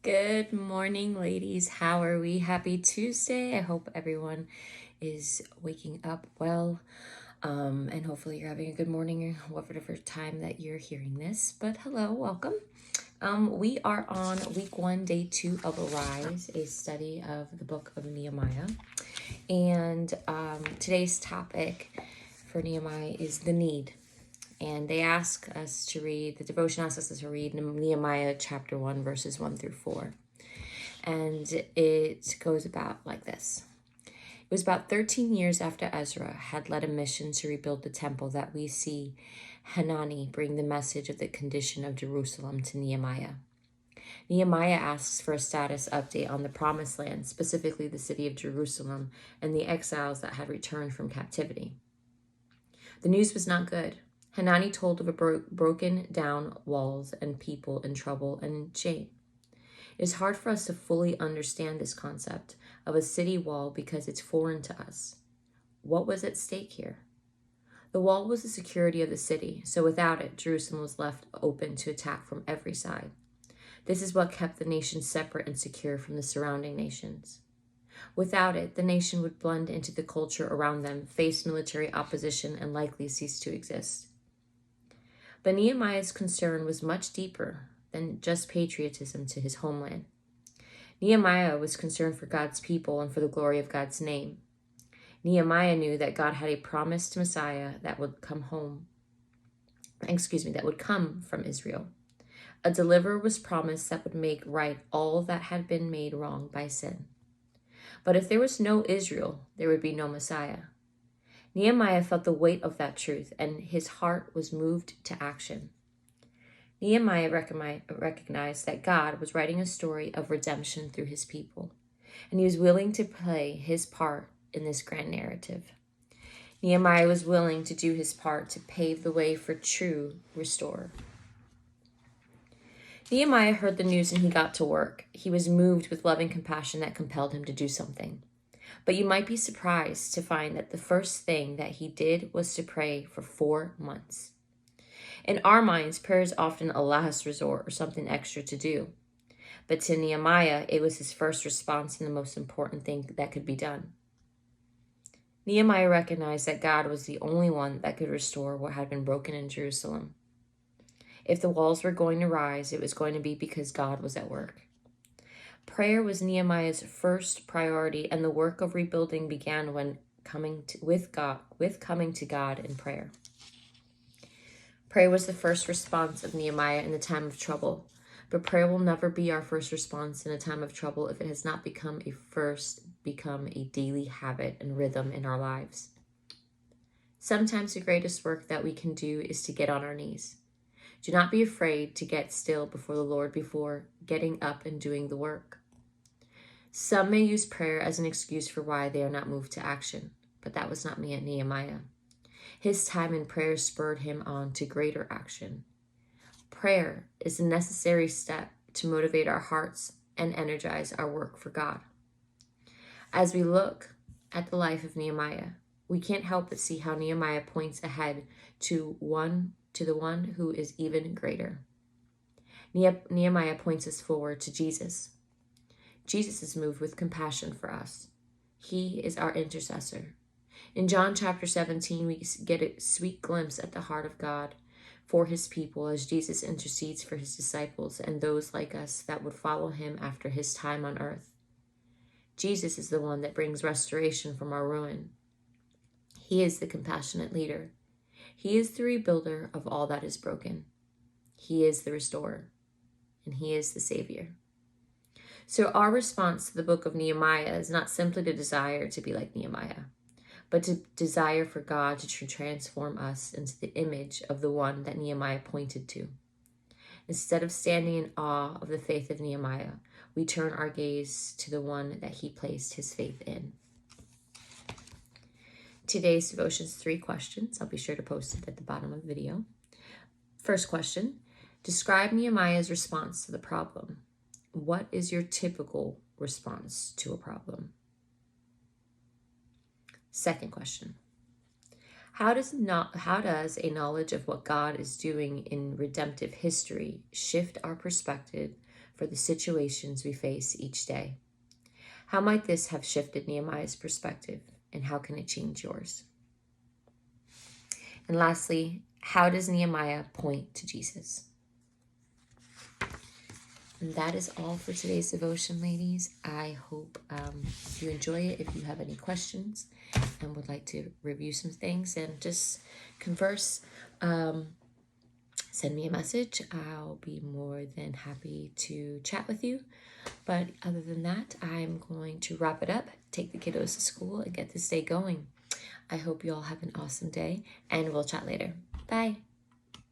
Good morning, ladies. How are we? Happy Tuesday. I hope everyone is waking up well. And hopefully you're having a good morning or whatever time that you're hearing this. But hello, welcome. We are on week 1, day 2 of Arise, a study of the book of Nehemiah. And today's topic for Nehemiah is the need. And they ask us to read, the devotion asks us to read Nehemiah chapter 1, verses 1 through 4. And it goes about like this. It was about 13 years after Ezra had led a mission to rebuild the temple that we see Hanani bring the message of the condition of Jerusalem to Nehemiah. Nehemiah asks for a status update on the Promised Land, specifically the city of Jerusalem and the exiles that had returned from captivity. The news was not good. Hanani told of a broken down walls and people in trouble and in shame. It is hard for us to fully understand this concept of a city wall because it's foreign to us. What was at stake here? The wall was the security of the city, so without it, Jerusalem was left open to attack from every side. This is what kept the nation separate and secure from the surrounding nations. Without it, the nation would blend into the culture around them, face military opposition, and likely cease to exist. But Nehemiah's concern was much deeper than just patriotism to his homeland. Nehemiah was concerned for God's people and for the glory of God's name. Nehemiah knew that God had a promised Messiah that would come from Israel. A deliverer was promised that would make right all that had been made wrong by sin. But if there was no Israel, there would be no Messiah. Nehemiah felt the weight of that truth, and his heart was moved to action. Nehemiah recognized that God was writing a story of redemption through his people, and he was willing to play his part in this grand narrative. Nehemiah was willing to do his part to pave the way for true restorer. Nehemiah heard the news and he got to work. He was moved with loving compassion that compelled him to do something. But you might be surprised to find that the first thing that he did was to pray for 4 months. In our minds, prayer is often a last resort or something extra to do. But to Nehemiah, it was his first response and the most important thing that could be done. Nehemiah recognized that God was the only one that could restore what had been broken in Jerusalem. If the walls were going to rise, it was going to be because God was at work. Prayer was Nehemiah's first priority, and the work of rebuilding began when coming to God in prayer. Prayer was the first response of Nehemiah in the time of trouble, but prayer will never be our first response in a time of trouble if it has not become a daily habit and rhythm in our lives. Sometimes the greatest work that we can do is to get on our knees. Do not be afraid to get still before the Lord before getting up and doing the work. Some may use prayer as an excuse for why they are not moved to action, but that was not me at Nehemiah. His time in prayer spurred him on to greater action. Prayer is a necessary step to motivate our hearts and energize our work for God. As we look at the life of Nehemiah, we can't help but see how Nehemiah points ahead to the one who is even greater. Nehemiah points us forward to Jesus. Jesus is moved with compassion for us. He is our intercessor. In John chapter 17, we get a sweet glimpse at the heart of God for his people as Jesus intercedes for his disciples and those like us that would follow him after his time on earth. Jesus is the one that brings restoration from our ruin. He is the compassionate leader. He is the rebuilder of all that is broken. He is the restorer, and he is the savior. So our response to the book of Nehemiah is not simply to desire to be like Nehemiah, but to desire for God to transform us into the image of the one that Nehemiah pointed to. Instead of standing in awe of the faith of Nehemiah, we turn our gaze to the one that he placed his faith in. Today's devotion is 3 questions. I'll be sure to post it at the bottom of the video. First question, describe Nehemiah's response to the problem. What is your typical response to a problem? Second question, how does a knowledge of what God is doing in redemptive history shift our perspective for the situations we face each day. How might this have shifted Nehemiah's perspective, and how can it change yours? And lastly, how does Nehemiah point to Jesus? And that is all for today's devotion, ladies. I hope you enjoy it. If you have any questions and would like to review some things and just converse, send me a message. I'll be more than happy to chat with you. But other than that, I'm going to wrap it up, take the kiddos to school, and get this day going. I hope you all have an awesome day, and we'll chat later. Bye.